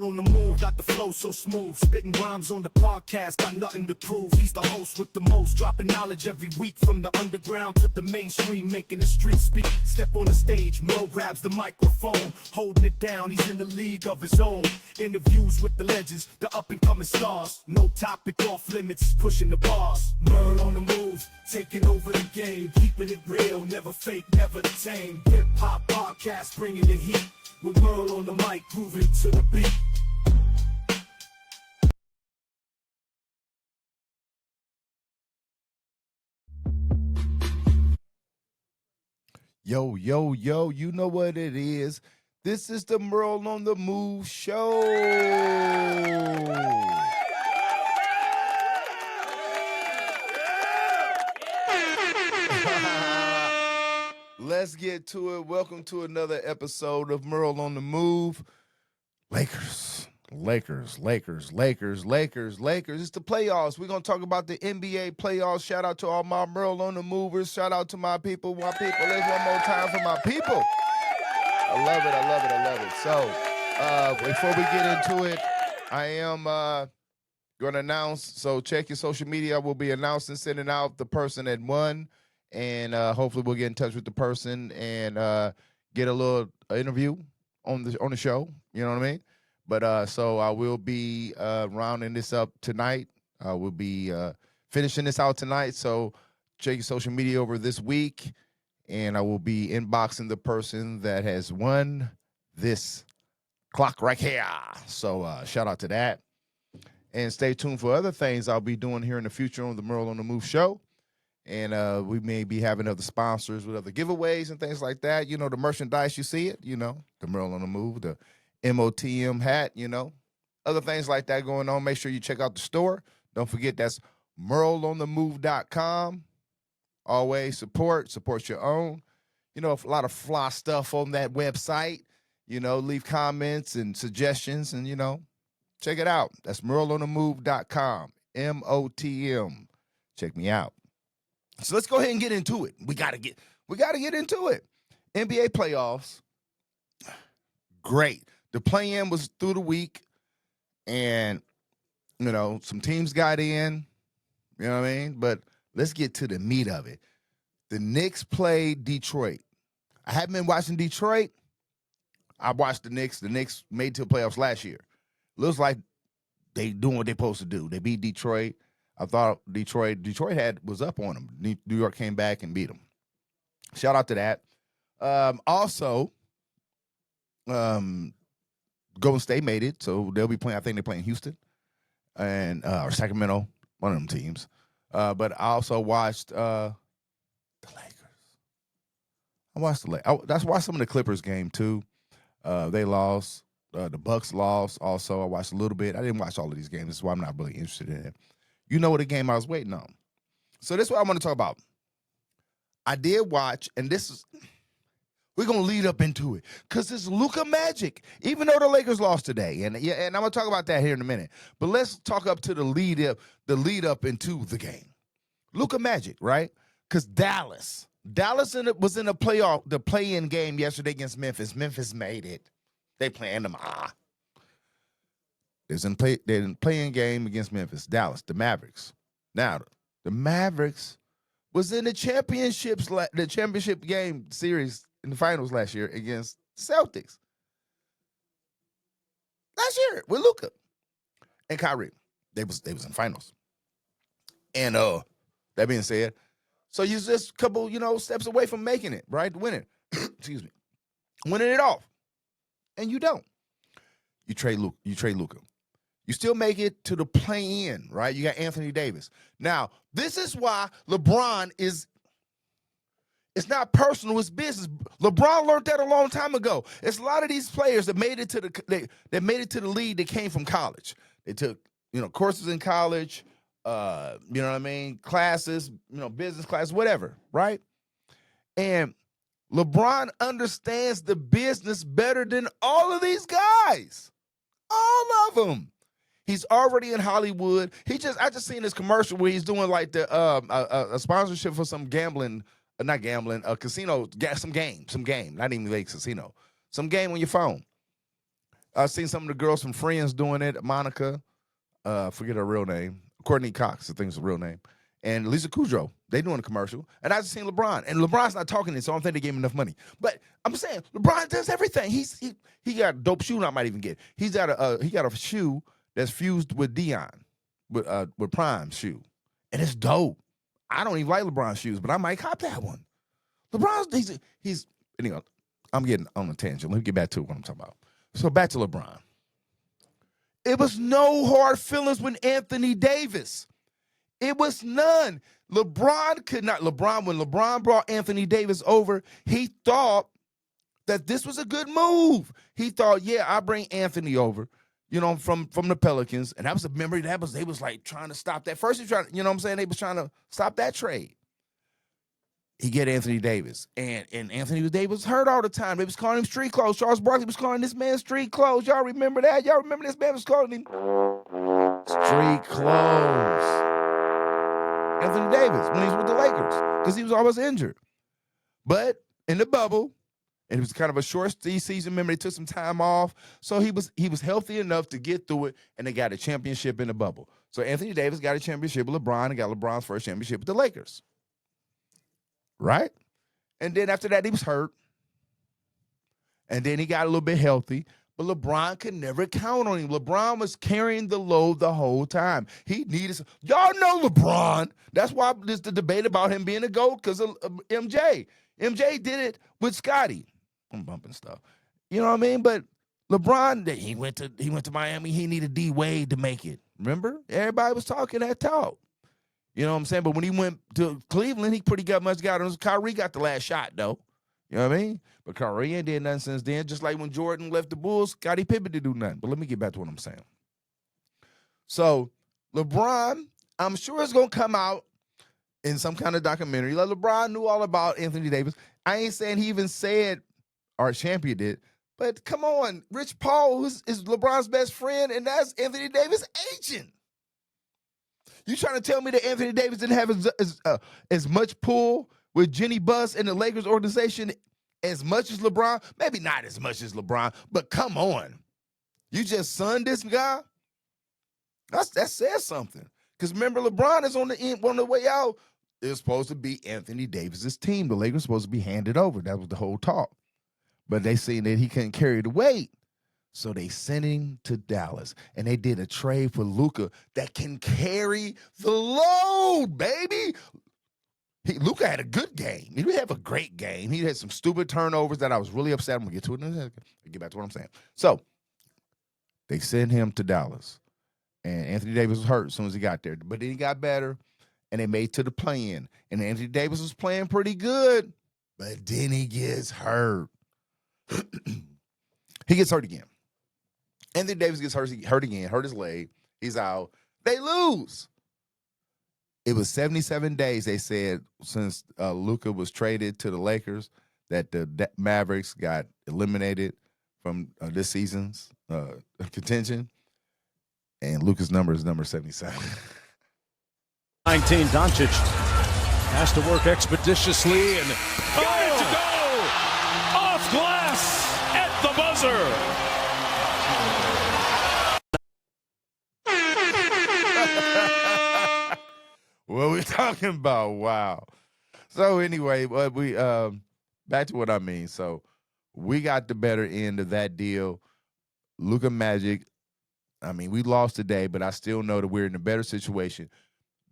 On the move, got the flow so smooth. Spitting rhymes on the podcast, got nothing to prove. He's the host with the most, dropping knowledge every week. From the underground to the mainstream, making the street speak. Step on the stage, Mo grabs the microphone, holding it down, he's in the league of his own. Interviews with the legends, the up-and-coming stars. No topic off limits, pushing the bars. Merle on the move, taking over the game. Keeping it real, never fake, never the tame. Hip-hop podcast, bringing the heat. With Merle on the mic, grooving to the beat. Yo, yo, yo, you know what it is. This is the Merle on the Move show. Let's get to it. Welcome to another episode of Merle on the Move. Lakers. It's the playoffs. We're going to talk about the NBA playoffs. Shout out to all my Merle on the Movers. Shout out to my people. Let's one more time for my people. I love it. So, before we get into it, I am going to announce. So, check your social media. I will be announcing, sending out the person that won. And hopefully we'll get in touch with the person and get a little interview on the show. You know what I mean? But so I will be rounding this up tonight. I will be finishing this out tonight. So check your social media over this week, and I will be inboxing the person that has won this clock right here. So shout out to that. And stay tuned for other things I'll be doing here in the future on the Merle on the Move show. And we may be having other sponsors with other giveaways and things like that. You know, the merchandise, you see it, you know, the Merle on the Move, the MOTM hat, you know, other things like that going on. Make sure you check out the store. Don't forget, that's merleonthemove.com. Always support your own. You know, a lot of fly stuff on that website. You know, leave comments and suggestions and, you know, check it out. That's merleonthemove.com, MOTM. Check me out. So let's go ahead and get into it. We gotta get into it. NBA playoffs. Great. The play-in was through the week, and you know, some teams got in. You know what I mean? But let's get to the meat of it. The Knicks played Detroit. I haven't been watching Detroit. I watched the Knicks. The Knicks made it to the playoffs last year. Looks like they doing what they're supposed to do. They beat Detroit. I thought Detroit was up on them. New York came back and beat them. Shout out to that. Also, Golden State made it, so they'll be playing. I think they're playing Houston and or Sacramento, one of them teams. But I also watched the Lakers. I watched the Lakers. That's why some of the Clippers game too. They lost. The Bucks lost. Also, I watched a little bit. I didn't watch all of these games. That's why I'm not really interested in it. You know what the game I was waiting on. So this is what I want to talk about. I did watch, and we're going to lead up into it, because it's Luka Magic, even though the Lakers lost today. And I'm going to talk about that here in a minute. But let's talk up to the lead up into the game. Luka Magic, right? Because Dallas was in the play-in game yesterday against Memphis. Memphis made it. They playing them. They're in play-in game against Memphis. Dallas, the Mavericks. Now, the Mavericks was in the championship game series in the finals last year against Celtics. Last year with Luka and Kyrie. They was in finals. And that being said, so you're just a couple, steps away from making it, right? Winning. Excuse me. Winning it off. And you don't. You trade Luka. You still make it to the play-in, right? You got Anthony Davis. Now, this is why LeBron it's not personal, it's business. LeBron learned that a long time ago. It's a lot of these players that made it to the league that came from college. They took, courses in college, classes, business class, whatever, right? And LeBron understands the business better than all of these guys. All of them. He's already in Hollywood. I just seen this commercial where he's doing like the a sponsorship for some gambling, not gambling, a casino, some game, not even like casino, some game on your phone. I've seen some of the girls from Friends doing it. Monica, forget her real name. Courtney Cox, I think is the real name. And Lisa Kudrow, they doing a commercial. And I just seen LeBron. And LeBron's not talking this, so I don't think they gave him enough money. But I'm saying LeBron does everything. He got a dope shoe I might even get. He got a shoe that's fused with Dion, with Prime's shoe. And it's dope. I don't even like LeBron's shoes, but I might cop that one. LeBron's he's anyway, I'm getting on a tangent. Let me get back to what I'm talking about. So back to LeBron. It was no hard feelings with Anthony Davis. It was none. When LeBron brought Anthony Davis over, he thought that this was a good move. He thought, yeah, I'll bring Anthony over, from the Pelicans. And that was a memory they was like trying to stop that. First, they was trying to stop that trade. He get Anthony Davis. And Anthony Davis was hurt all the time. They was calling him street clothes. Charles Barkley was calling this man street clothes. Y'all remember that? Y'all remember this man was calling him street clothes. Anthony Davis, when he was with the Lakers, because he was always injured. But in the bubble, and it was kind of a short season. Remember, they took some time off. So he was healthy enough to get through it, and they got a championship in the bubble. So Anthony Davis got a championship with LeBron and got LeBron's first championship with the Lakers. Right? And then after that, he was hurt. And then he got a little bit healthy. But LeBron could never count on him. LeBron was carrying the load the whole time. He needed some. Y'all know LeBron. That's why there's the debate about him being a GOAT because of MJ. MJ did it with Scottie. I'm bumping stuff. You know what I mean? But LeBron, he went to Miami. He needed D Wade to make it. Remember? Everybody was talking that talk. You know what I'm saying? But when he went to Cleveland, he pretty much got on. Kyrie got the last shot, though. You know what I mean? But Kyrie ain't did nothing since then. Just like when Jordan left the Bulls, Scottie Pippen didn't do nothing. But let me get back to what I'm saying. So LeBron, I'm sure it's going to come out in some kind of documentary. Like LeBron knew all about Anthony Davis. I ain't saying he even said our champion did. But come on, Rich Paul is LeBron's best friend, and that's Anthony Davis' agent. You trying to tell me that Anthony Davis didn't have as much pull with Jenny Buss and the Lakers organization as much as LeBron? Maybe not as much as LeBron, but come on. You just sunned this guy? That says something. Because remember, LeBron is on the way out. It was supposed to be Anthony Davis's team. The Lakers were supposed to be handed over. That was the whole talk. But they seen that he couldn't carry the weight. So they sent him to Dallas, and they did a trade for Luka that can carry the load, baby. Luka had a good game. He didn't have a great game. He had some stupid turnovers that I was really upset. I'm going to get to it in a second. Get back to what I'm saying. So they sent him to Dallas, and Anthony Davis was hurt as soon as he got there. But then he got better, and they made to the play-in. And Anthony Davis was playing pretty good, but then he gets hurt. He gets hurt again. Anthony Davis gets hurt again, hurt his leg. He's out. They lose. It was 77 days, they said, since Luka was traded to the Lakers that the Mavericks got eliminated from this season's contention. And Luka's number is number 77. 19, Doncic has to work expeditiously and got it to go! Off glass at the buzzer! What we talking about? Wow. So anyway, we back to what I mean. So we got the better end of that deal. Luka Magic. I mean, we lost today, but I still know that we're in a better situation.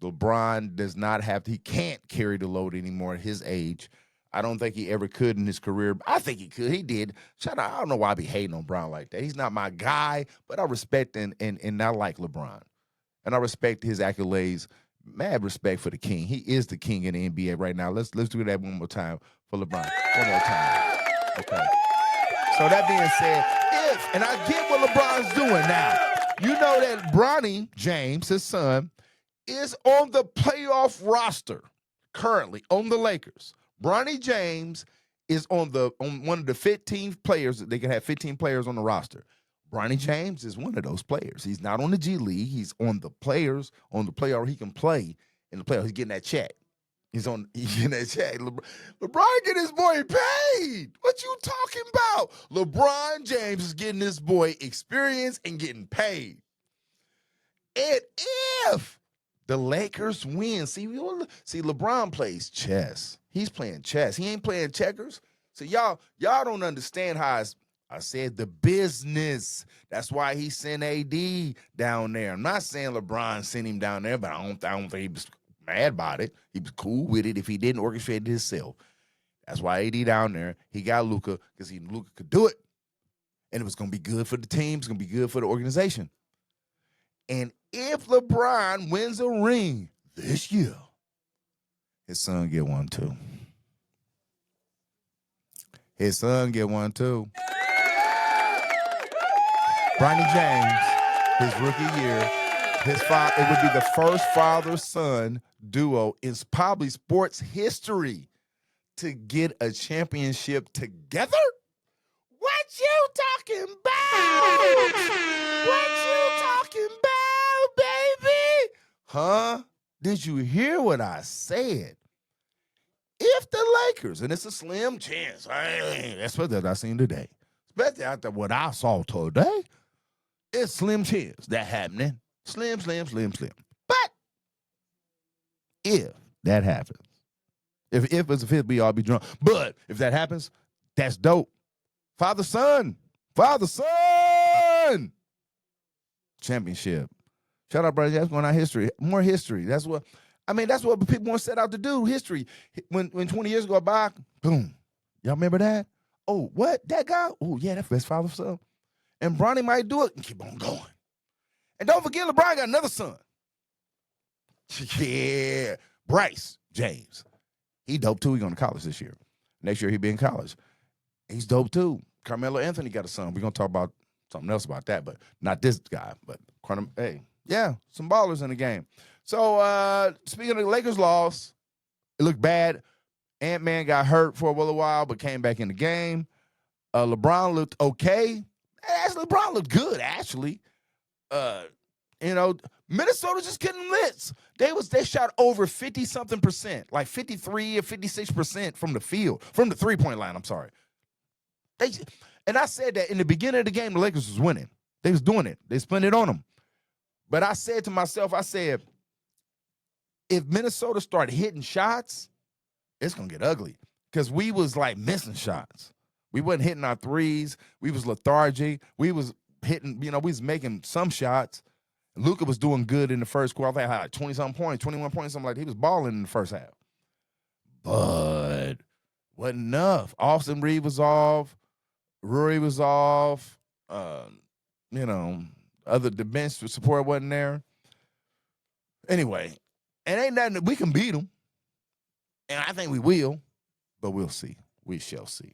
LeBron does not have to, he can't carry the load anymore at his age. I don't think he ever could in his career. I think he could. He did. Shout out, I don't know why I be hating on Brown like that. He's not my guy, but I respect and I like LeBron. And I respect his accolades. Mad respect for the king. He is the king in the NBA right now. Let's do that one more time for LeBron. One more time. Okay. So that being said, and I get what LeBron's doing now. You know that Bronny James, his son, is on the playoff roster currently on the Lakers. Bronny James is on one of the 15 players. They can have 15 players on the roster. Bronny James is one of those players. He's not on the G League. He's on the players, on the player he can play in the playoffs. He's getting that check. He's in that chat. LeBron get his boy paid. What you talking about? LeBron James is getting this boy experience and getting paid. And if the Lakers win, see, LeBron plays chess. He's playing chess. He ain't playing checkers. So y'all don't understand how I said the business. That's why he sent AD down there. I'm not saying LeBron sent him down there, but I don't think he was mad about it. He was cool with it if he didn't orchestrate it himself. That's why AD down there. He got Luka because Luka could do it. And it was going to be good for the team. It's going to be good for the organization. And if LeBron wins a ring this year, his son get one too. His son get one too. Bronny James, his rookie year, it would be the first father-son duo in probably sports history to get a championship together. What you talking about? What you talking about, baby? Huh? Did you hear what I said? If the Lakers, and it's a slim chance, that's what I seen today, especially after what I saw today, it's slim chance that happening. Slim. But if that happens, if it's a fifth, we all be drunk. But if that happens, that's dope. Father son, championship. Shout out, brother. That's going on history. More history. That's what people want to set out to do. History. When 20 years ago, back, boom. Y'all remember that? Oh, what? That guy? Oh, yeah, that's best father son. And Bronny might do it and keep on going. And don't forget, LeBron got another son. Yeah, Bryce James. He dope too. He going to college this year. Next year he be in college. He's dope too. Carmelo Anthony got a son. We're going to talk about something else about that, but not this guy. But hey, yeah, some ballers in the game. So speaking of the Lakers loss, it looked bad. Ant-Man got hurt for a little while, but came back in the game. LeBron looked okay. Actually, LeBron looked good, actually. Minnesota just couldn't miss. They shot over 50-something%, like 53 or 56% from the field, from the three-point line, I'm sorry. And I said that in the beginning of the game, the Lakers was winning. They was doing it. They spent it on them. But I said to myself, if Minnesota started hitting shots, it's going to get ugly because we was like missing shots. We wasn't hitting our threes. We was lethargic. We was hitting, we was making some shots. Luka was doing good in the first quarter. I think I had 20-something points, 21 points, something like that. He was balling in the first half. But wasn't enough. Austin Reed was off. Rory was off. The bench support wasn't there. Anyway, it ain't nothing. We can beat them. And I think we will, but we'll see. We shall see.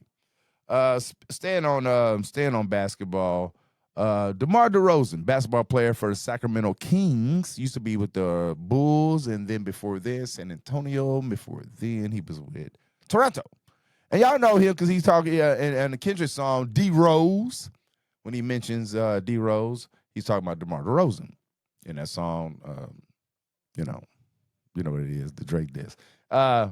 Staying on basketball. DeMar DeRozan, basketball player for the Sacramento Kings, used to be with the Bulls, and then before this, San Antonio. Before then, he was with Toronto. And y'all know him because he's talking in the Kendrick song, D-Rose. When he mentions D-Rose, he's talking about DeMar DeRozan in that song. You know what it is, the Drake diss. I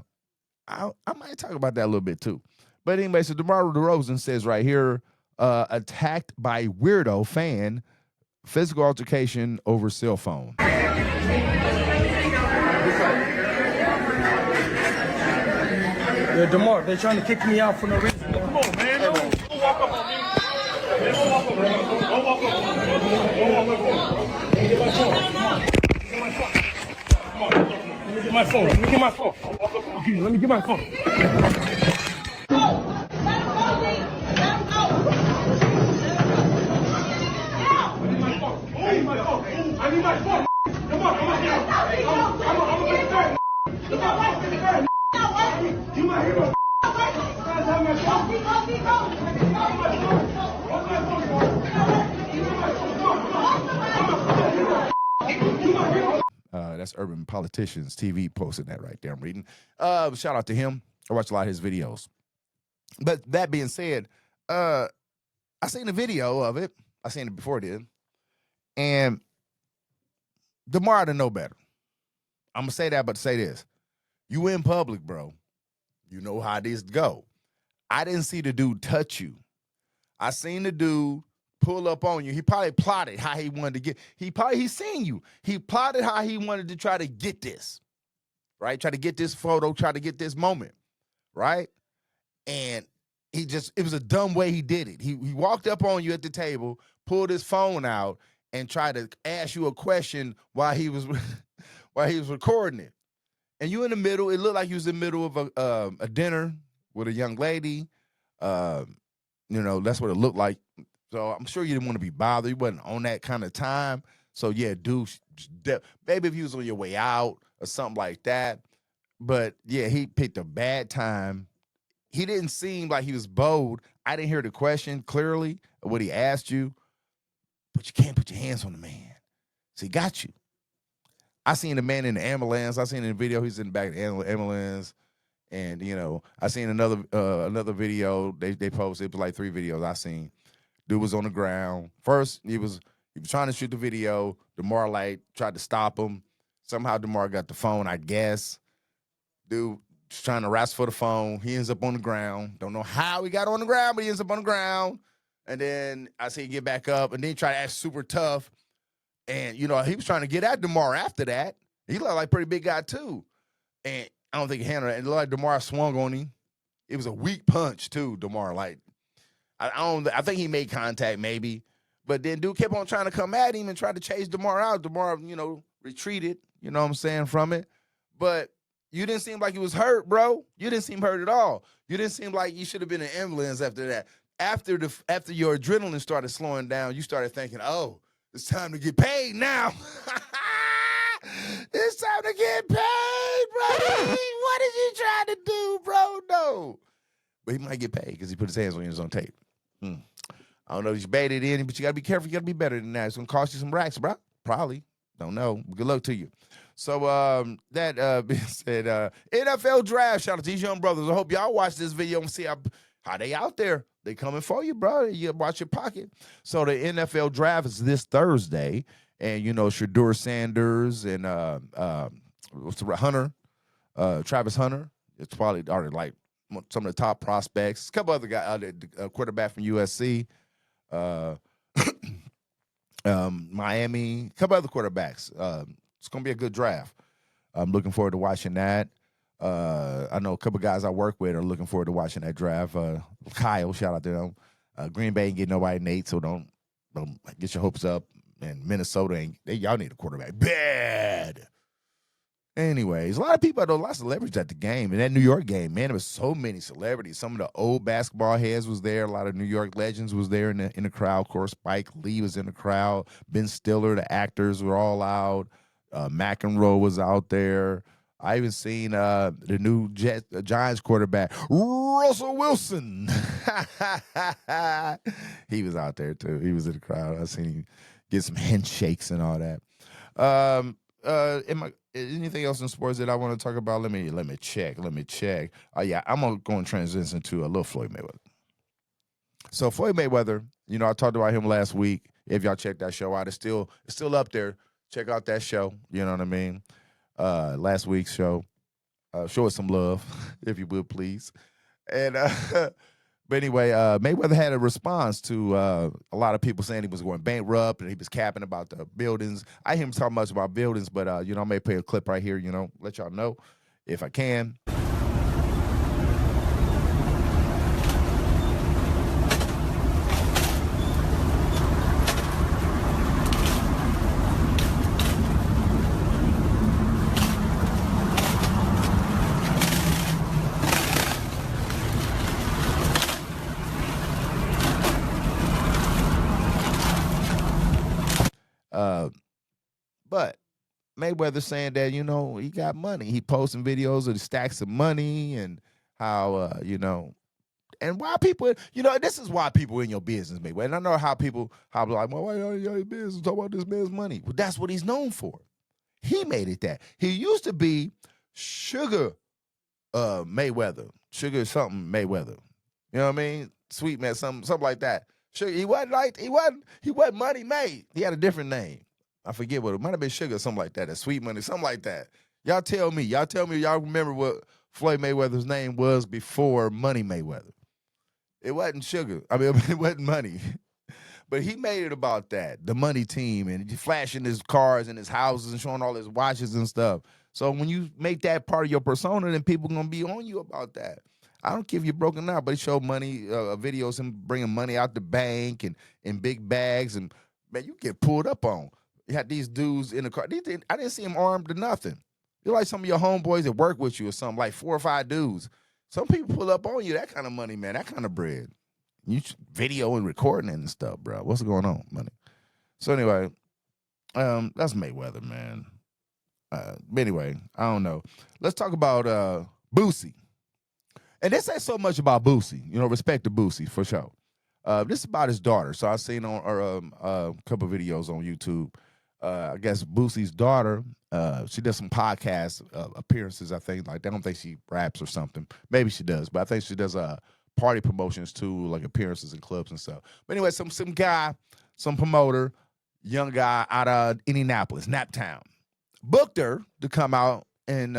might talk about that a little bit too. But anyway, so DeMar DeRozan says right here, attacked by weirdo fan, physical altercation over cell phone. Yeah, DeMar, they're trying to kick me out for no reason. Come on, man. Don't walk up on me. Don't walk up on me. Don't walk up on me. Don't walk up on me. Get my phone. Let me get my phone. Let me get my phone. Let me get my phone. I need my phone. Come on, come on. I'm a big fan. Come on. You my hero. That's Urban Politicians TV posting that right there. I'm reading. Shout out to him. I watch a lot of his videos. But that being said, I seen the video of it. I seen it before it did. And DeMar to know better. I'm going to say that, but say this. You in public, bro. You know how this go. I didn't see the dude touch you. I seen the dude pull up on you. He probably plotted how he wanted to get. He seen you. He plotted how he wanted to try to get this, right? Try to get this photo, try to get this moment, right? And it was a dumb way he did it. He walked up on you at the table, pulled his phone out, and tried to ask you a question while he was recording it. And you in the middle. It looked like you was in the middle of a dinner with a young lady. That's what it looked like. So I'm sure you didn't want to be bothered. You wasn't on that kind of time. So yeah, dude, maybe if you was on your way out or something like that. But yeah, he picked a bad time. He didn't seem like he was bold. I didn't hear the question clearly of what he asked you. But you can't put your hands on the man. So he got you. I seen the man in the ambulance. I seen in the video he's in the back of the ambulance. And, I seen another video they posted. It was like 3 videos I seen. Dude was on the ground. First, he was trying to shoot the video. DeMar tried to stop him. Somehow DeMar got the phone, I guess. Dude was trying to wrestle for the phone. He ends up on the ground. Don't know how he got on the ground, but he ends up on the ground. And then I see him get back up, and then he tried to act super tough. And, he was trying to get at DeMar after that. He looked like a pretty big guy, too. And I don't think he handled it. And it looked like DeMar swung on him. It was a weak punch, too, DeMar. I think he made contact, maybe. But then dude kept on trying to come at him and try to chase DeMar out. DeMar, retreated, from it. But you didn't seem like he was hurt, bro. You didn't seem hurt at all. You didn't seem like you should have been in an ambulance after that. After your adrenaline started slowing down, you started thinking, oh, it's time to get paid now. It's time to get paid, bro. What is you trying to do, bro? No. But he might get paid because he put his hands on his own tape. I don't know if you baited in, but you got to be careful. You got to be better than that. It's going to cost you some racks, bro. Probably. Don't know. Good luck to you. So that being said, NFL draft. Shout out to these young brothers. I hope y'all watch this video and see how they out there. They coming for you, bro. You watch your pocket. So the NFL draft is this Thursday. And, Shedeur Sanders and Hunter, Travis Hunter. It's probably already like some of the top prospects. A couple other guys, quarterback from USC, Miami, a couple other quarterbacks. It's going to be a good draft. I'm looking forward to watching that. I know a couple guys I work with are looking forward to watching that draft. Kyle, shout out to them. Green Bay ain't getting nobody, Nate, so don't get your hopes up. And Minnesota y'all need a quarterback bad. Anyways, a lot of celebrities at the game. And that New York game, man, there was so many celebrities. Some of the old basketball heads was there. A lot of New York legends was there in the crowd. Of course, Spike Lee was in the crowd. Ben Stiller, the actors were all out. McEnroe was out there. I even seen the new Giants quarterback, Russell Wilson. He was out there, too. He was in the crowd. I seen him get some handshakes and all that. Anything else in sports that I want to talk about? Let me check. Oh yeah, I'm gonna go and transition to a little Floyd Mayweather. So Floyd Mayweather, I talked about him last week. If y'all check that show out, it's still up there. Check out that show. You know what I mean? Last week's show. Show us some love, if you would, please. And but anyway, Mayweather had a response to a lot of people saying he was going bankrupt and he was capping about the buildings. I hear him talk much about buildings, but I may play a clip right here, let y'all know if I can. But Mayweather saying that, he got money. He posting videos of the stacks of money and how, and why people, this is why people in your business, Mayweather. And I know how people like, well, why are you in your business? Talk about this man's money. Well, that's what he's known for. He made it that. He used to be Sugar Mayweather. Sugar something Mayweather. You know what I mean? Sweet man, something like that. Sugar, he wasn't Money Made. He had a different name. I forget what it might have been Sugar, something like that. A Sweet Money, something like that. Y'all tell me. Y'all remember what Floyd Mayweather's name was before Money Mayweather. It wasn't Sugar. I mean, it wasn't Money. But he made it about that, the money team, and flashing his cars and his houses and showing all his watches and stuff. So when you make that part of your persona, then people going to be on you about that. I don't care if you're broken out, but he showed money, videos, him bringing money out the bank and in big bags. And, man, you get pulled up on. You had these dudes in the car. I didn't see him armed or nothing. You're like some of your homeboys that work with you or something, like 4 or 5 dudes. Some people pull up on you, that kind of money, man, that kind of bread. You video and recording and stuff, bro. What's going on, money? So anyway, that's Mayweather, man. But anyway, I don't know. Let's talk about Boosie. And this ain't so much about Boosie. You know, respect to Boosie, for sure. This is about his daughter. So I've seen on a couple of videos on YouTube. I guess Boosie's daughter, she does some podcast appearances, I think. Like, I don't think she raps or something. Maybe she does, but I think she does party promotions too, like appearances in clubs and stuff. But anyway, some guy, some promoter, young guy out of Indianapolis, Naptown, booked her to come out and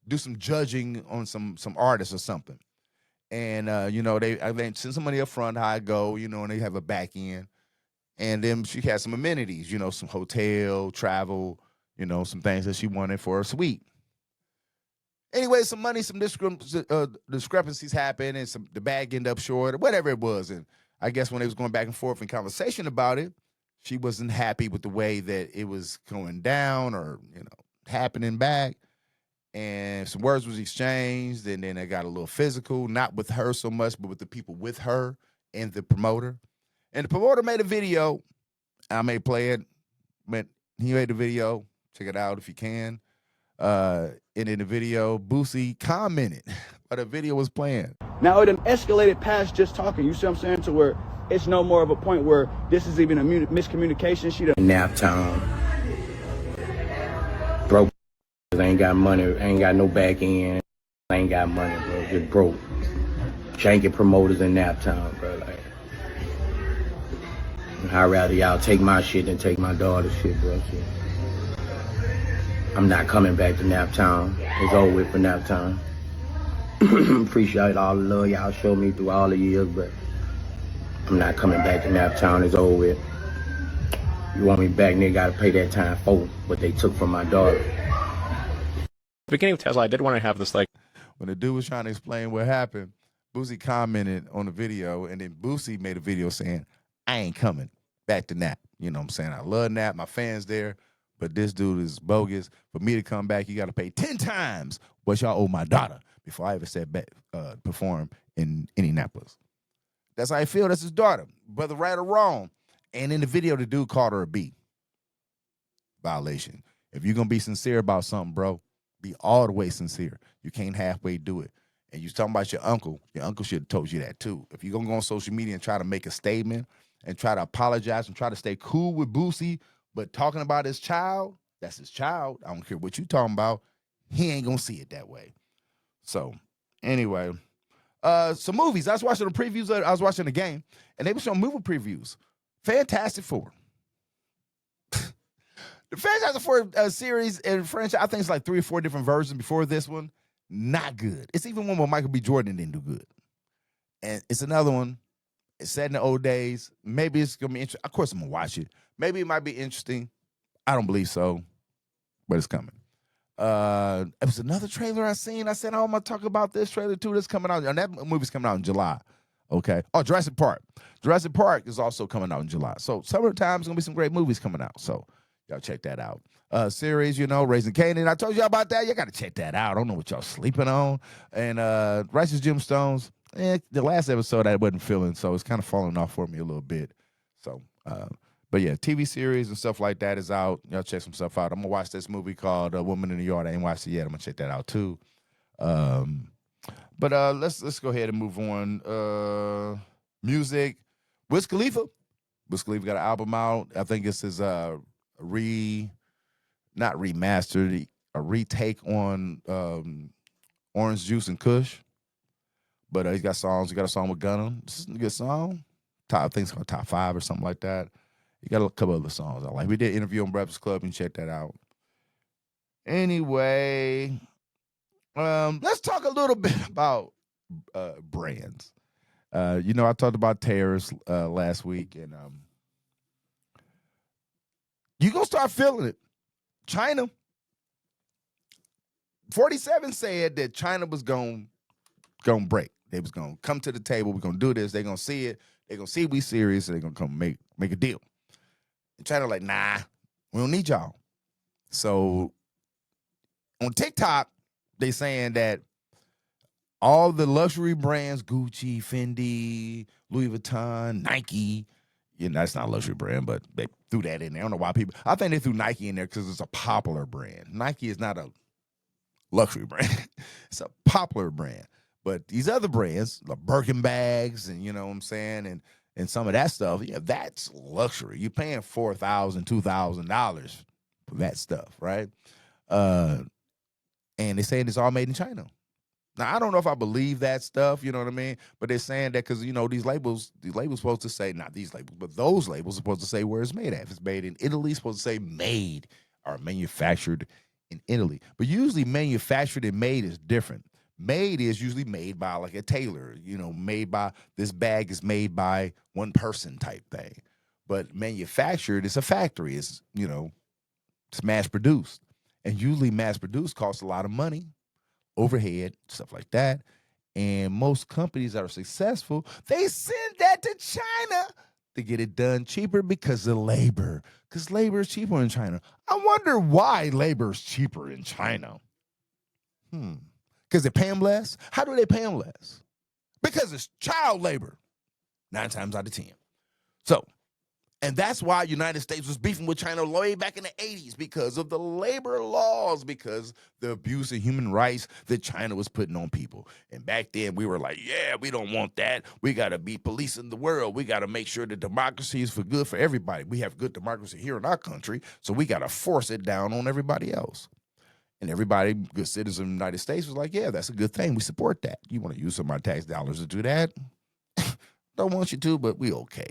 do some judging on some artists or something. And you know, they send somebody up front, how I go, you know, and they have a back end. And then she had some amenities, you know, some hotel, travel, you know, some things that she wanted for a suite. Anyway, some money, some discrepancies happened, and the bag ended up short, or whatever it was. And I guess when they was going back and forth in conversation about it, she wasn't happy with the way that it was going down or, you know, happening back. And some words was exchanged, and then it got a little physical, not with her so much, but with the people with her and the promoter. And the promoter made a video. I may play it, but he made a video. Check it out if you can. And in the video, Boosie commented while the video was playing. Now it done escalated past just talking. You see what I'm saying? To where it's no more of a point where this is even a miscommunication. She done nap time. Broke. Ain't got money. Ain't got no back end. Ain't got money, bro. Just broke. Janky promoters in nap time, bro. Like, I'd rather y'all take my shit than take my daughter's shit, bro. Shit. I'm not coming back to Naptown. It's over with for Naptown. Appreciate all the love y'all showed me through all the years, but I'm not coming back to Naptown. It's over with. You want me back, nigga, gotta pay that time for what they took from my daughter. Beginning of Tesla, I did want to have this, like, when the dude was trying to explain what happened, Boosie commented on the video, and then Boosie made a video saying, I ain't coming back to Nap. You know what I'm saying? I love Nap. My fans there. But this dude is bogus. For me to come back, you got to pay 10 times what y'all owe my daughter before I ever said back, perform in Indianapolis. That's how I feel. That's his daughter, whether right or wrong. And in the video, the dude called her a B. Violation. If you're going to be sincere about something, bro, be all the way sincere. You can't halfway do it. And you talking about your uncle should have told you that too. If you're going to go on social media and try to make a statement and try to apologize and try to stay cool with Boosie, but talking about his child, that's his child. I don't care what you talking about. He ain't going to see it that way. So, anyway, some movies. I was watching the previews. I was watching the game, and they were showing movie previews. Fantastic Four. The Fantastic Four series and franchise, I think it's like 3 or 4 different versions before this one. Not good. It's even one where Michael B. Jordan didn't do good. And it's another one. It's set in the old days. Maybe it's going to be interesting. Of course, I'm going to watch it. Maybe it might be interesting. I don't believe so, but it's coming. It was another trailer I seen. I said, oh, I'm going to talk about this trailer too. That's coming out. And that movie's coming out in July. Okay. Oh, Jurassic Park. Jurassic Park is also coming out in July. So summertime is going to be some great movies coming out. So y'all check that out. Series, you know, Raising Kanan. I told y'all about that. You got to check that out. I don't know what y'all sleeping on. And Righteous Gemstones. The last episode I wasn't feeling, so it's kind of falling off for me a little bit. So, but yeah, TV series and stuff like that is out. Y'all check some stuff out. I'm gonna watch this movie called Woman in the Yard. I ain't watched it yet. I'm gonna check that out too. But let's go ahead and move on. Music. Wiz Khalifa. Wiz Khalifa got an album out. I think it's his not remastered, a retake on Orange Juice and Kush. But he's got songs. He got a song with Gunna. This is a good song. I think it's called Top 5 or something like that. He got a couple other songs I like. We did an interview on Breakfast Club and check that out. Anyway, let's talk a little bit about brands. I talked about tariffs last week, and you're going to start feeling it. China, 47 said that China was going to break. They was going to come to the table. We're going to do this. They're going to see it. They're going to see we serious, and they're going to come make a deal. And China like, nah, we don't need y'all. So on TikTok, they saying that all the luxury brands, Gucci, Fendi, Louis Vuitton, Nike, that's not a luxury brand, but they threw that in there. I don't know why I think they threw Nike in there because it's a popular brand. Nike is not a luxury brand. It's a popular brand. But these other brands, the Birkin bags and, you know what I'm saying, and some of that stuff, that's luxury. You're paying $4,000, $2,000 for that stuff, right? And they're saying it's all made in China. Now, I don't know if I believe that stuff, you know what I mean? But they're saying that because, these labels supposed to say, not these labels, but those labels are supposed to say where it's made at. If it's made in Italy, it's supposed to say made or manufactured in Italy. But usually manufactured and made is different. Made is usually made by like a tailor, made by, this bag is made by one person type thing. But manufactured is a factory. It's, it's mass produced. And usually mass produced costs a lot of money, overhead, stuff like that. And most companies that are successful, they send that to China to get it done cheaper because of labor. Because labor is cheaper in China. I wonder why labor is cheaper in China. Because they pay them less? How do they pay them less? Because it's child labor, 9 times out of 10. So, and that's why United States was beefing with China way back in the 80s, because of the labor laws, because the abuse of human rights that China was putting on people. And back then we were like, yeah, we don't want that. We got to be policing the world. We got to make sure that democracy is for good for everybody. We have good democracy here in our country, so we got to force it down on everybody else. And everybody, good citizens of the United States, was like, yeah, that's a good thing. We support that. You want to use some of our tax dollars to do that? Don't want you to, but we okay.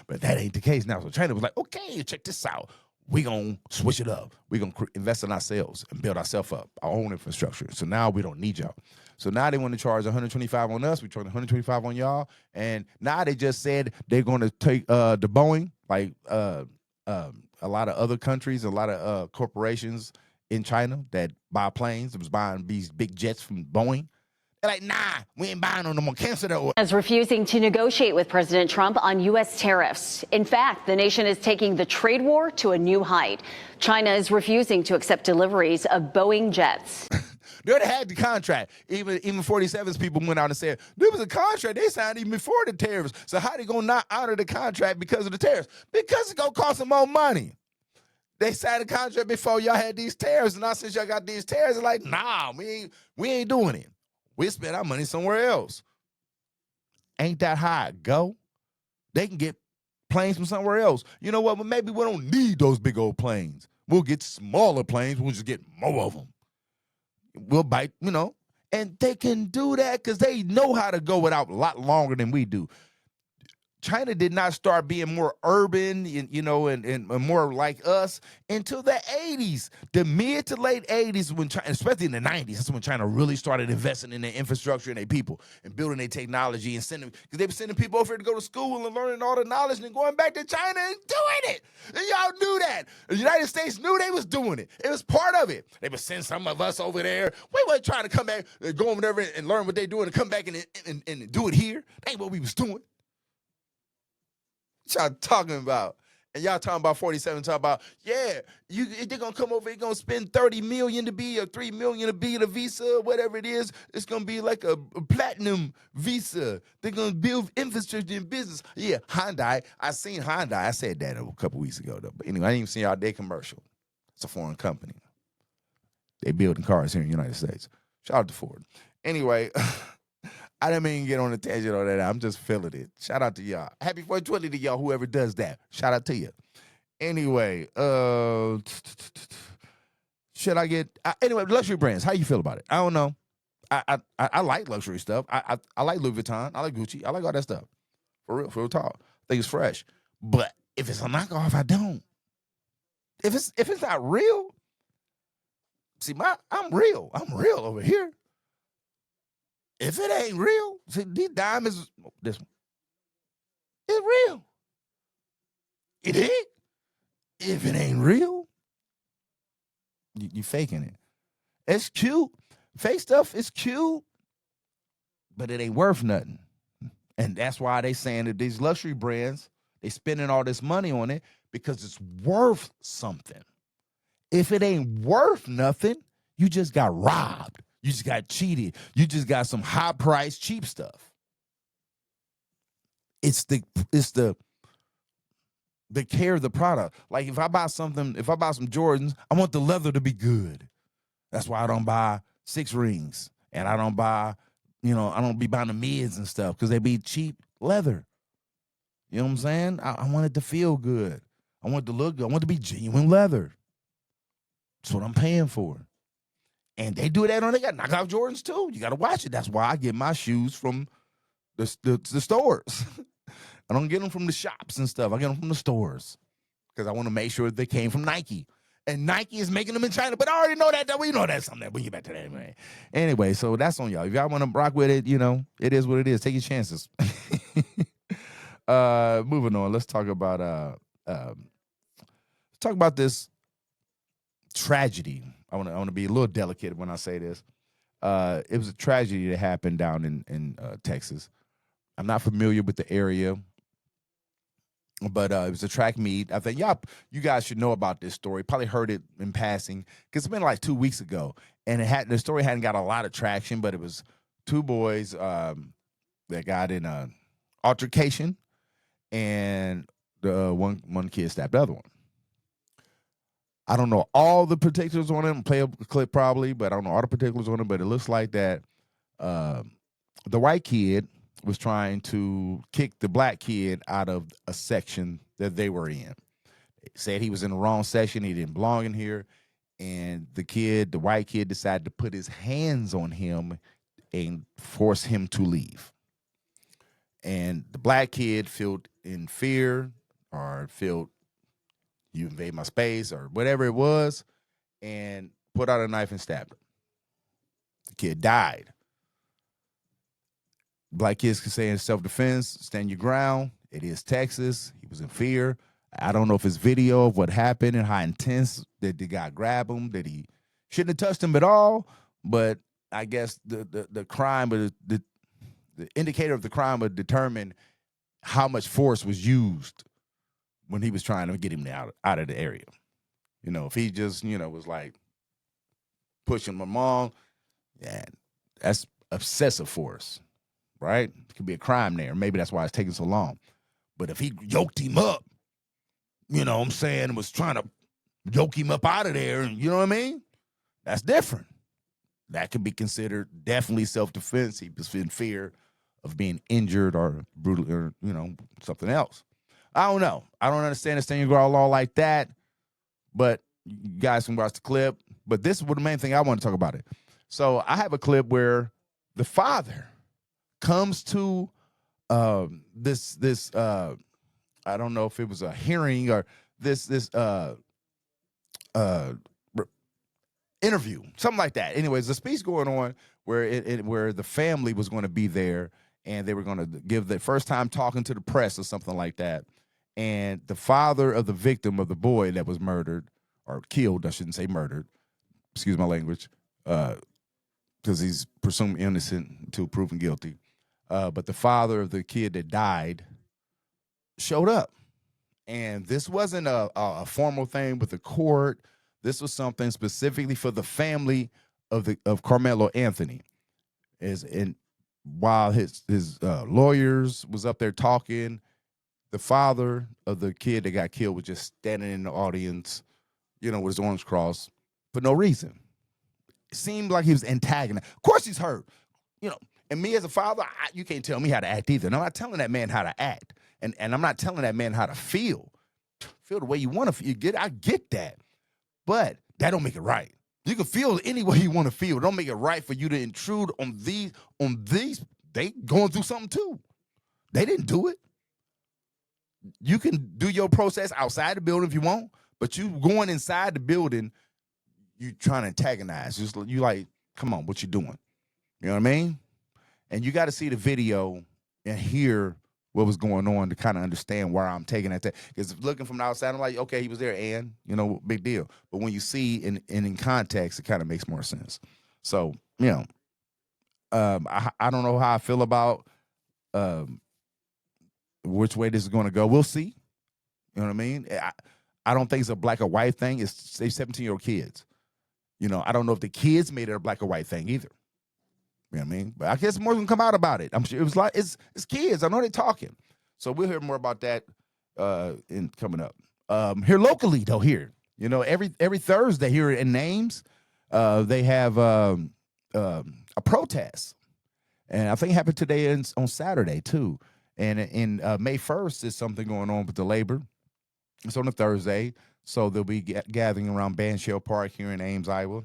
But that ain't the case now. So China was like, okay, check this out. We're going to switch it up. We're going to invest in ourselves and build ourselves up, our own infrastructure. So now we don't need y'all. So now they want to charge 125 on us. We charge 125 on y'all. And now they just said they're going to take the Boeing, like a lot of other countries, a lot of corporations in China that buy planes. It was buying these big jets from Boeing. They're like, nah, we ain't buying them no more. Cancel that order. Is refusing to negotiate with President Trump on U.S. tariffs. In fact, the nation is taking the trade war to a new height. China is refusing to accept deliveries of Boeing jets. They already had the contract. Even 47's people went out and said, there was a contract they signed even before the tariffs. So how they going to not honor the contract because of the tariffs? Because it's going to cost them more money. They signed a contract before y'all had these tariffs, and now since y'all got these tariffs, it's like, nah, we ain't doing it. We spend our money somewhere else. Ain't that how it go? They can get planes from somewhere else. You know what? Well, maybe we don't need those big old planes. We'll get smaller planes. We'll just get more of them. We'll bite, and they can do that because they know how to go without a lot longer than we do. China did not start being more urban, and more like us until the 80s. The mid to late 80s, when China, especially in the 90s, that's when China really started investing in their infrastructure and their people and building their technology and sending, because they were sending people over here to go to school and learning all the knowledge and then going back to China and doing it. And y'all knew that. The United States knew they was doing it. It was part of it. They would send some of us over there. We weren't trying to come back, go over there and learn what they're doing and come back and do it here. That ain't what we was doing. Y'all talking about, and y'all talking about 47, talking about, yeah, they're gonna come over, they're gonna spend $30 million to be, or $3 million to be the visa, whatever it is. It's gonna be like a platinum visa. They're gonna build infrastructure in business. Yeah, Hyundai. I seen Hyundai. I said that a couple weeks ago though. But anyway, I didn't even see y'all day commercial. It's a foreign company. They building cars here in the United States. Shout out to Ford. Anyway. I didn't mean to get on a tangent on that. I'm just feeling it. Shout out to y'all. Happy 420 to y'all, whoever does that. Shout out to you. Anyway, should I get... anyway, luxury brands. How you feel about it? I don't know. I like luxury stuff. I like Louis Vuitton. I like Gucci. I like all that stuff. For real talk. I think it's fresh. But if it's a knockoff, I don't. If it's not real, see, I'm real. I'm real over here. If it ain't real, see, these diamonds, this one, it's real. It ain't. If it ain't real, you faking it. It's cute. Fake stuff is cute, but it ain't worth nothing. And that's why they saying that these luxury brands, they spending all this money on it because it's worth something. If it ain't worth nothing, you just got robbed. You just got cheated. You just got some high price cheap stuff. It's the care of the product. Like if I buy some Jordans, I want the leather to be good. That's why I don't buy 6 rings. And I don't buy, I don't be buying the mids and stuff because they be cheap leather. You know what I'm saying? I want it to feel good. I want it to look good. I want it to be genuine leather. That's what I'm paying for. And they do that they got knockoff Jordans too. You got to watch it. That's why I get my shoes from the stores. I don't get them from the shops and stuff. I get them from the stores because I want to make sure they came from Nike. And Nike is making them in China, but I already know that. We know that's something that we get back to that, man. Anyway, so that's on y'all. If y'all want to rock with it, it is what it is. Take your chances. Moving on. Let's talk about this tragedy. I want to be a little delicate when I say this. It was a tragedy that happened down in Texas. I'm not familiar with the area, but it was a track meet. I think you guys should know about this story. Probably heard it in passing because it's been like 2 weeks ago, and the story hadn't got a lot of traction. But it was 2 boys that got in an altercation, and the one kid stabbed the other one. I don't know all the particulars on it. Play a clip probably, but I don't know all the particulars on it. But it looks like that the white kid was trying to kick the black kid out of a section that they were in. They said he was in the wrong section. He didn't belong in here. And the white kid decided to put his hands on him and force him to leave. And the black kid felt in fear or felt you invade my space or whatever it was and put out a knife and stabbed him. The kid died. Black kids can say in self-defense, stand your ground. It is Texas. He was in fear. I don't know if it's video of what happened and how intense that the guy grabbed him, that he shouldn't have touched him at all. But I guess the crime, the indicator of the crime would determine how much force was used when he was trying to get him out of the area. If he just, was like pushing him along, yeah, that's excessive force. Right? It could be a crime there. Maybe that's why it's taking so long. But if he yoked him up, was trying to yoke him up out of there, and you know what I mean? That's different. That could be considered definitely self-defense. He was in fear of being injured or brutal or, something else. I don't know. I don't understand the stand your ground law like that, but you guys can watch the clip. But this is what the main thing I want to talk about it. So I have a clip where the father comes to this I don't know if it was a hearing or this interview, something like that. Anyways, the speech going on where the family was going to be there and they were going to give the first time talking to the press or something like that. And the father of the victim of the boy that was murdered or killed, I shouldn't say murdered, excuse my language, because he's presumed innocent until proven guilty. But the father of the kid that died showed up. And this wasn't a formal thing with the court. This was something specifically for the family of Carmelo Anthony. While his lawyers was up there talking, the father of the kid that got killed was just standing in the audience, with his arms crossed for no reason. It seemed like he was antagonized. Of course he's hurt, And me as a father, you can't tell me how to act either. And I'm not telling that man how to act. And I'm not telling that man how to feel. Feel the way you want to feel. I get that. But that don't make it right. You can feel any way you want to feel. It don't make it right for you to intrude on these. They going through something too. They didn't do it. You can do your process outside the building if you want, But you going inside the building, you trying to antagonize. You like, come on, what you doing? You know what I mean? And you got to see the video and hear what was going on to kind of understand where I'm taking that. Because looking from the outside, I'm like, okay, he was there, and big deal. But when you see in context, it kind of makes more sense. So I don't know how I feel about which way this is going to go. We'll see. You know what I mean? I don't think it's a black or white thing. It's 17-year-old kids. I don't know if the kids made it a black or white thing either. You know what I mean? But I guess more can come out about it. I'm sure it was like it's kids. I know they're talking. So we'll hear more about that in coming up. Here locally though, every Thursday here in Names, they have a protest. And I think it happened today on Saturday too. And in May 1st is something going on with the labor. It's on a Thursday. So they'll be gathering around Bandshell Park here in Ames, Iowa.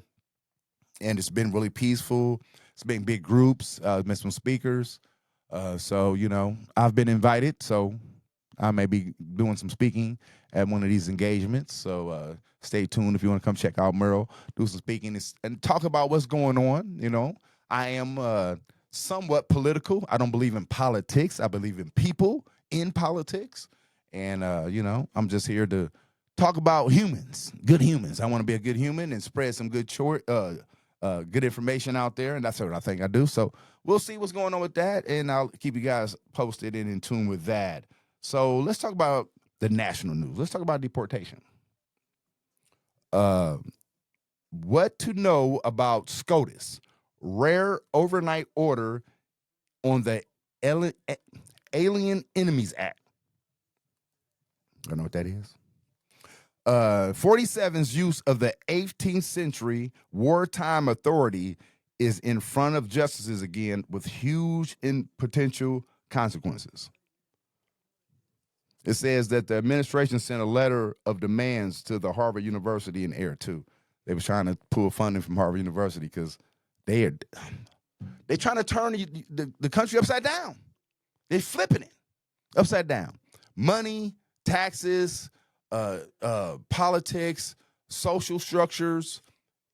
And it's been really peaceful. It's been big groups, been some speakers. So, I've been invited. So I may be doing some speaking at one of these engagements. So stay tuned if you want to come check out Merle, do some speaking and talk about what's going on. I am somewhat political. I don't believe in politics. I believe in people in politics. And, I'm just here to talk about humans, good humans. I want to be a good human and spread some good good information out there, and that's what I think I do. So we'll see what's going on with that, and I'll keep you guys posted and in tune with that. So let's talk about the national news. Let's talk about deportation. What to know about SCOTUS, rare overnight order on the Alien Enemies Act. I know what that is. 47's use of the 18th century wartime authority is in front of justices again with huge and potential consequences. It says that the administration sent a letter of demands to the Harvard University in Air 2. They were trying to pull funding from Harvard University because they're trying to turn the country upside down. They're flipping it upside down. Money, taxes, politics, social structures,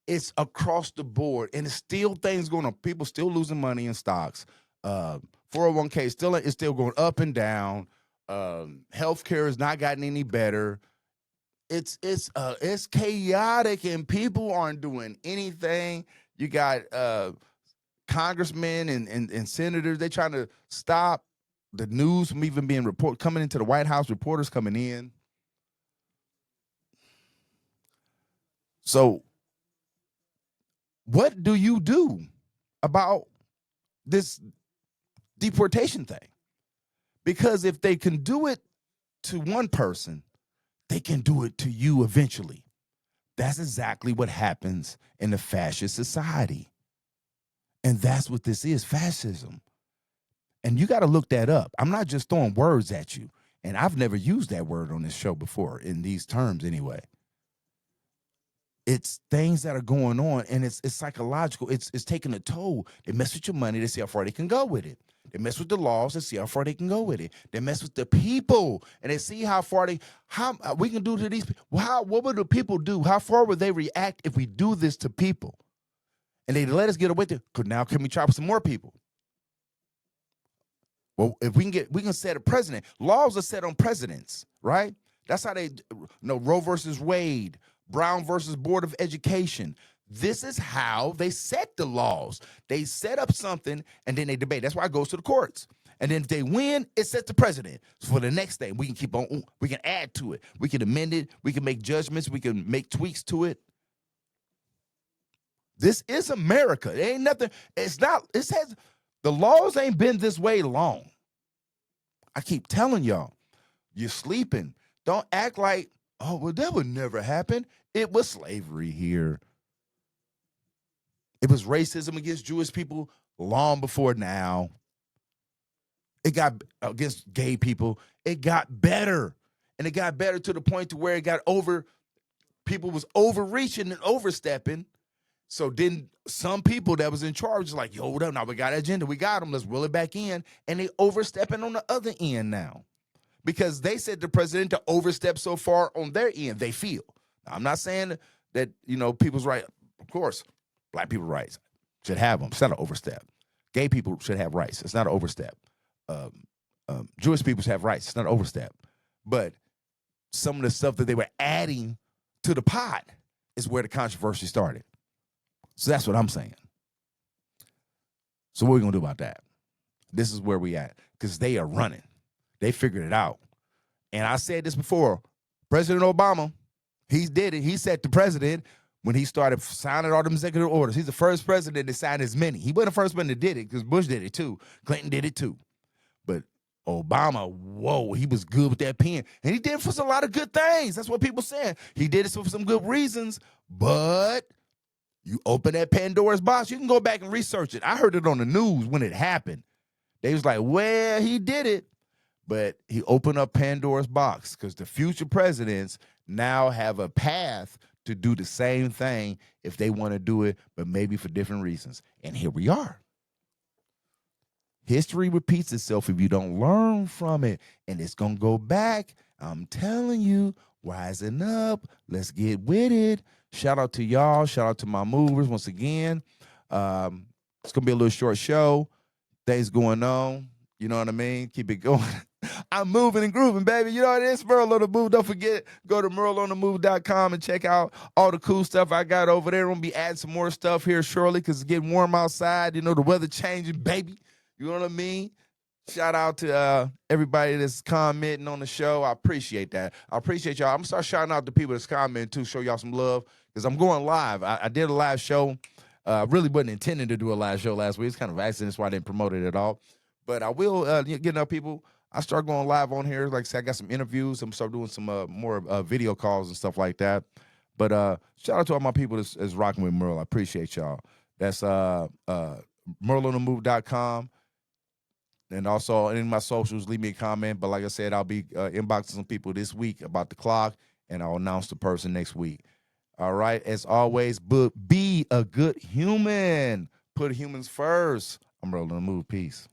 it's across the board. And it's still things going on. People still losing money in stocks. 401k is still going up and down. Healthcare has not gotten any better. It's chaotic and people aren't doing anything. You got congressmen and senators, they're trying to stop the news from even being coming into the White House, reporters coming in. So what do you do about this deportation thing? Because if they can do it to one person, they can do it to you eventually. That's exactly what happens in a fascist society. And that's what this is, fascism. And you got to look that up. I'm not just throwing words at you. And I've never used that word on this show before, in these terms anyway. It's things that are going on, and it's psychological. It's taking a toll. They mess with your money to see how far they can go with it. They mess with the laws to see how far they can go with it. They mess with the people, and they see how far we can do to these people. What would the people do? How far would they react if we do this to people? And they let us get away with it. Because now can we try with some more people? Well, if we can set a president. Laws are set on presidents, right? That's how they, Roe versus Wade, Brown versus Board of Education. This is how they set the laws. They set up something and then they debate. That's why it goes to the courts. And then if they win, it sets the precedent. So for the next thing, we can keep on, we can add to it. We can amend it. We can make judgments. We can make tweaks to it. This is America. It ain't nothing. The laws ain't been this way long. I keep telling y'all, you're sleeping. Don't act like, oh, well, that would never happen. It was slavery here. It was racism against Jewish people long before now. It got against gay people. It got better. And it got better to the point to where it got people was overreaching and overstepping. So then some people that was in charge was like, yo, now we got an agenda. We got them. Let's reel it back in. And they overstepping on the other end now. because they said the president to overstep so far on their end, they feel. Now, I'm not saying that, people's rights, of course, black people's rights should have them. It's not an overstep. Gay people should have rights. It's not an overstep. Jewish people should have rights. It's not an overstep. But some of the stuff that they were adding to the pot is where the controversy started. So that's what I'm saying. So what are we going to do about that? This is where we at, because they are running. They figured it out. And I said this before. President Obama, he did it. He set the president when he started signing all them executive orders. He's the first president to sign as many. He wasn't the first one that did it, because Bush did it too. Clinton did it too. But Obama, whoa, he was good with that pen. And he did it for a lot of good things. That's what people saying. He did it for some good reasons. But you open that Pandora's box, you can go back and research it. I heard it on the news when it happened. They was like, well, he did it. But he opened up Pandora's box, because the future presidents now have a path to do the same thing if they want to do it, but maybe for different reasons. And here we are. History repeats itself if you don't learn from it, and it's going to go back. I'm telling you, rising up. Let's get with it. Shout out to y'all. Shout out to my movers once again. It's going to be a little short show. Things going on. You know what I mean? Keep it going. I'm moving and grooving, baby. You know what it is? Merle on the Move. Don't forget, go to merleonthemove.com and check out all the cool stuff I got over there. I'm going to be adding some more stuff here shortly, because it's getting warm outside. You know, the weather changing, baby. You know what I mean? Shout out to everybody that's commenting on the show. I appreciate that. I appreciate y'all. I'm going to start shouting out to people that's commenting, too, show y'all some love, because I'm going live. I did a live show. I really wasn't intending to do a live show last week. It's kind of an accident. That's why I didn't promote it at all. But I will get enough people. I start going live on here. Like I said, I got some interviews. I'm going to start doing some more video calls and stuff like that. But shout out to all my people that's rocking with Merle. I appreciate y'all. That's merleonthemove.com. And also in my socials, leave me a comment. But like I said, I'll be inboxing some people this week about the clock, and I'll announce the person next week. All right. As always, be a good human. Put humans first. I'm Merle on the Move. Peace.